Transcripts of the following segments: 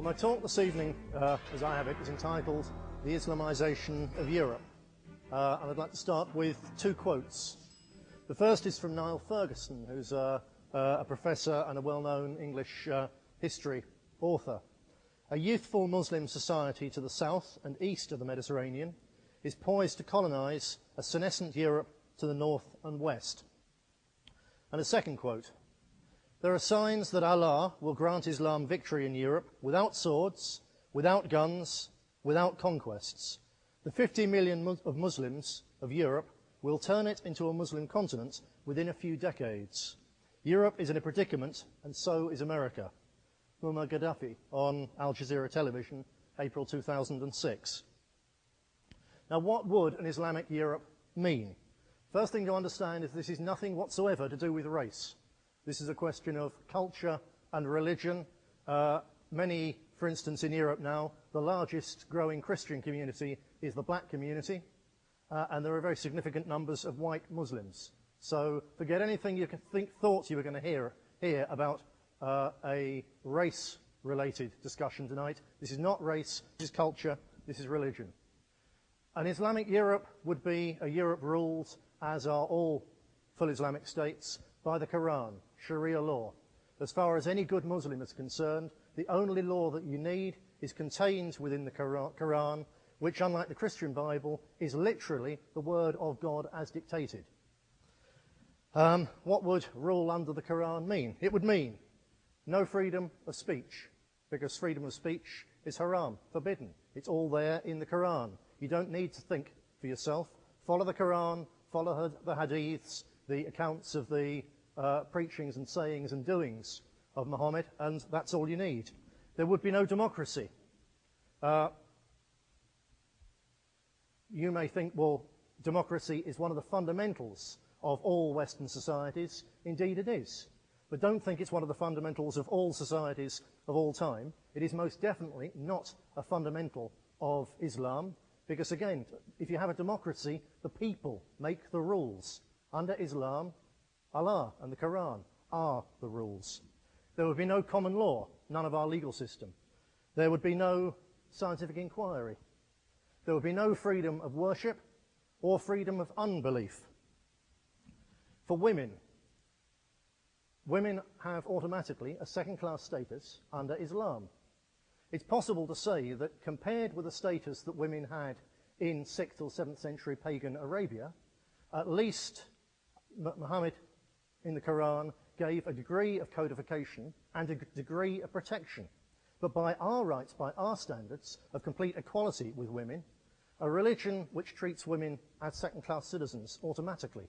My talk this evening, as I have it, is entitled The Islamization of Europe. And I'd like to start with two quotes. The first is from Niall Ferguson, who's a professor and a well-known English history author. A youthful Muslim society to the south and east of the Mediterranean is poised to colonize a senescent Europe to the north and west. And a second quote. There are signs that Allah will grant Islam victory in Europe without swords, without guns, without conquests. The 50 million of Muslims of Europe will turn it into a Muslim continent within a few decades. Europe is in a predicament, and so is America. Muammar Gaddafi on Al Jazeera television, April 2006. Now, what would an Islamic Europe mean? First thing to understand is this is nothing whatsoever to do with race. This is a question of culture and religion. Many, for instance, in Europe now, the largest growing Christian community is the black community, and there are very significant numbers of white Muslims. So forget anything you thought you were going to hear about a race-related discussion tonight. This is not race, this is culture, this is religion. An Islamic Europe would be a Europe ruled, as are all full Islamic states, by the Quran, Sharia law. As far as any good Muslim is concerned, the only law that you need is contained within the Quran, which, unlike the Christian Bible, is literally the word of God as dictated. What would rule under the Quran mean? It would mean no freedom of speech, because freedom of speech is haram, forbidden. It's all there in the Quran. You don't need to think for yourself. Follow the Quran, follow the hadiths, the accounts of the preachings and sayings and doings of Muhammad, and that's all you need. There would be no democracy. You may think, well, democracy is one of the fundamentals of all Western societies. Indeed it is. But don't think it's one of the fundamentals of all societies of all time. It is most definitely not a fundamental of Islam, because again, if you have a democracy, the people make the rules. Under Islam, Allah and the Quran are the rules. There would be no common law, none of our legal system. There would be no scientific inquiry. There would be no freedom of worship or freedom of unbelief. For women, women have automatically a second-class status under Islam. It's possible to say that compared with the status that women had in 6th or 7th century pagan Arabia, at least Muhammad in the Quran gave a degree of codification and a degree of protection. But by our rights, by our standards of complete equality with women, a religion which treats women as second-class citizens automatically,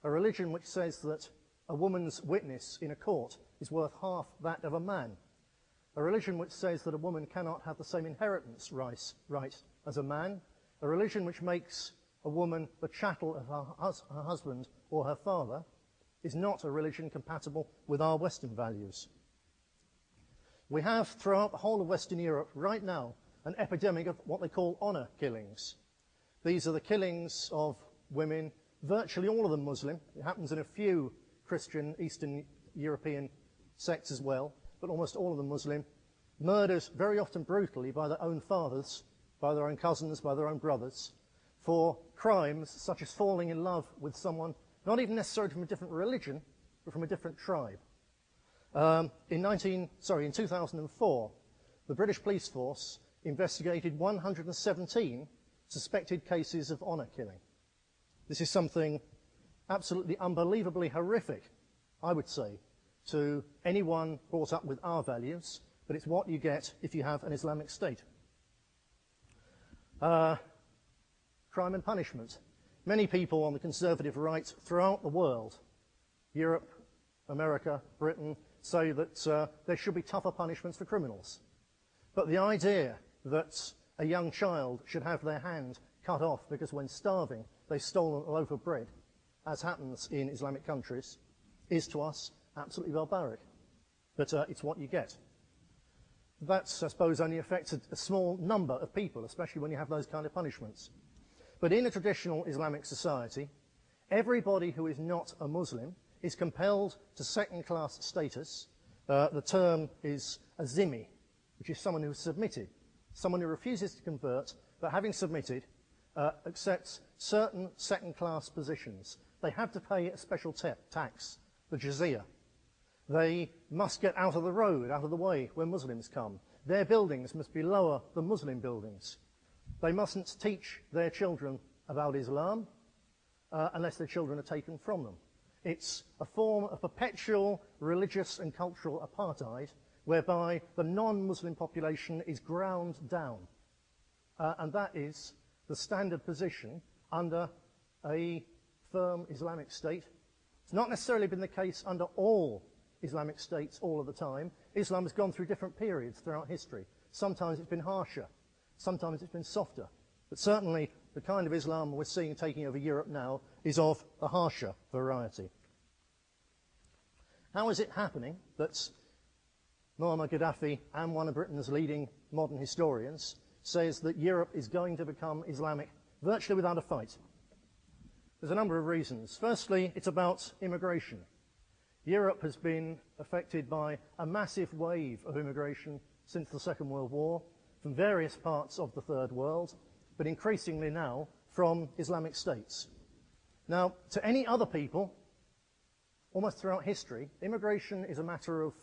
a religion which says that a woman's witness in a court is worth half that of a man, a religion which says that a woman cannot have the same inheritance right as a man, a religion which makes a woman the chattel of her husband or her father, is not a religion compatible with our Western values. We have, throughout the whole of Western Europe, right now, an epidemic of what they call honor killings. These are the killings of women, virtually all of them Muslim. It happens in a few Christian Eastern European sects as well, but almost all of them Muslim, murdered very often brutally by their own fathers, by their own cousins, by their own brothers, for crimes such as falling in love with someone, not even necessarily from a different religion, but from a different tribe. In 2004, the British police force investigated 117 suspected cases of honor killing. This is something absolutely unbelievably horrific, I would say, to anyone brought up with our values, but it's what you get if you have an Islamic state. Crime and punishment. Many people on the conservative right throughout the world, Europe, America, Britain, say that there should be tougher punishments for criminals. But the idea that a young child should have their hand cut off because when starving they stole a loaf of bread, as happens in Islamic countries, is to us absolutely barbaric. But it's what you get. That, I suppose, only affects a small number of people, especially when you have those kind of punishments. But in a traditional Islamic society, everybody who is not a Muslim is compelled to second-class status. The term is a zimmi, which is someone who has submitted, someone who refuses to convert, but having submitted, accepts certain second-class positions. They have to pay a special tax, the jizya. They must get out of the road, out of the way when Muslims come. Their buildings must be lower than Muslim buildings. They mustn't teach their children about Islam unless their children are taken from them. It's a form of perpetual religious and cultural apartheid whereby the non-Muslim population is ground down. And that is the standard position under a firm Islamic state. It's not necessarily been the case under all Islamic states all of the time. Islam has gone through different periods throughout history. Sometimes it's been harsher, sometimes it's been softer. But certainly the kind of Islam we're seeing taking over Europe now is of a harsher variety. How is it happening that Muammar Gaddafi and one of Britain's leading modern historians says that Europe is going to become Islamic virtually without a fight? There's a number of reasons. Firstly, it's about immigration. Europe has been affected by a massive wave of immigration since the Second World War from various parts of the Third World, but increasingly now from Islamic states. Now, to any other people, almost throughout history, immigration is a matter of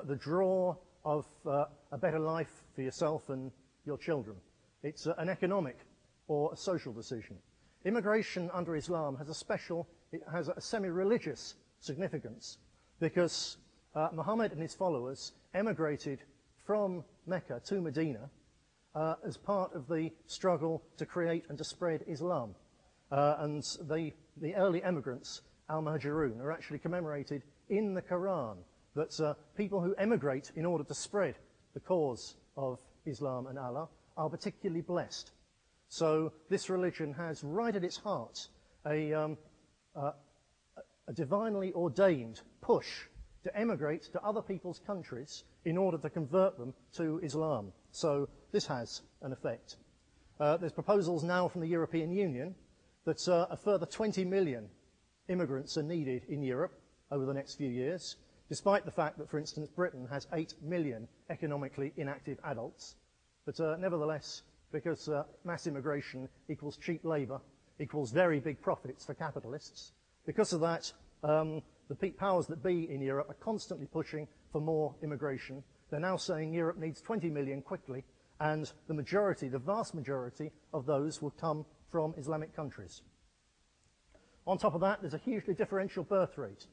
the draw of a better life for yourself and your children. It's an economic or a social decision. Immigration under Islam has a semi-religious significance because Muhammad and his followers emigrated from Mecca to Medina as part of the struggle to create and to spread Islam. And the early emigrants, al-Muhajirun, are actually commemorated in the Quran, that people who emigrate in order to spread the cause of Islam and Allah are particularly blessed. So this religion has right at its heart a divinely ordained push to emigrate to other people's countries in order to convert them to Islam. So this has an effect. There's proposals now from the European Union that a further 20 million immigrants are needed in Europe over the next few years, despite the fact that, for instance, Britain has 8 million economically inactive adults. But nevertheless, because mass immigration equals cheap labour, equals very big profits for capitalists, because of that, the peak powers that be in Europe are constantly pushing for more immigration. They're now saying Europe needs 20 million quickly, and the majority, the vast majority of those will come from Islamic countries. On top of that, there's a hugely differential birth rate.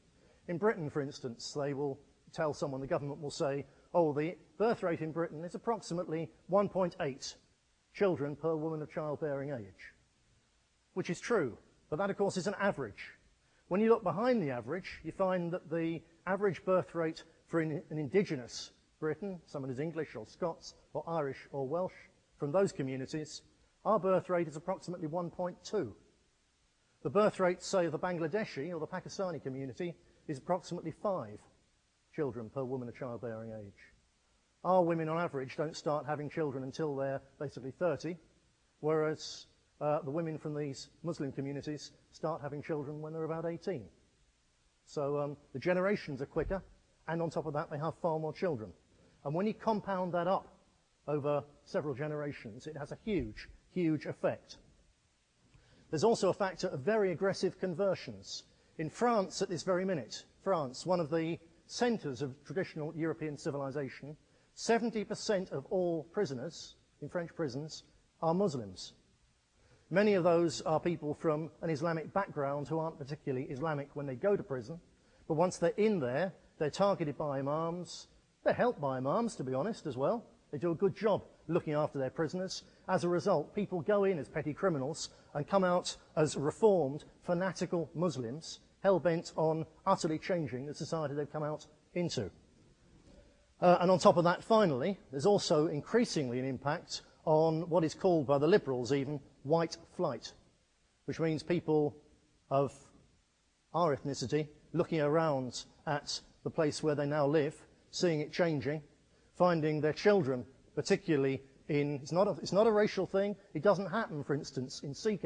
In Britain, for instance, they will tell someone, the government will say, oh, the birth rate in Britain is approximately 1.8 children per woman of childbearing age, which is true, but that, of course, is an average. When you look behind the average, you find that the average birth rate for an indigenous Britain, someone who's English or Scots or Irish or Welsh, from those communities, our birth rate is approximately 1.2. The birth rate, say, of the Bangladeshi or the Pakistani community is approximately 5 children per woman of childbearing age. Our women, on average, don't start having children until they're basically 30, whereas the women from these Muslim communities start having children when they're about 18. So the generations are quicker, and on top of that, they have far more children. And when you compound that up over several generations, it has a huge, huge effect. There's also a factor of very aggressive conversions. In France, at this very minute, France, one of the centres of traditional European civilization, 70% of all prisoners in French prisons are Muslims. Many of those are people from an Islamic background who aren't particularly Islamic when they go to prison, but once they're in there, they're targeted by imams. They're helped by imams, to be honest, as well. They do a good job looking after their prisoners. As a result, people go in as petty criminals and come out as reformed, fanatical Muslims, hell-bent on utterly changing the society they've come out into. And on top of that, finally, there's also increasingly an impact on what is called by the liberals even white flight, which means people of our ethnicity looking around at the place where they now live, seeing it changing, finding their children, particularly in, it's not a racial thing, it doesn't happen, for instance, in Sikh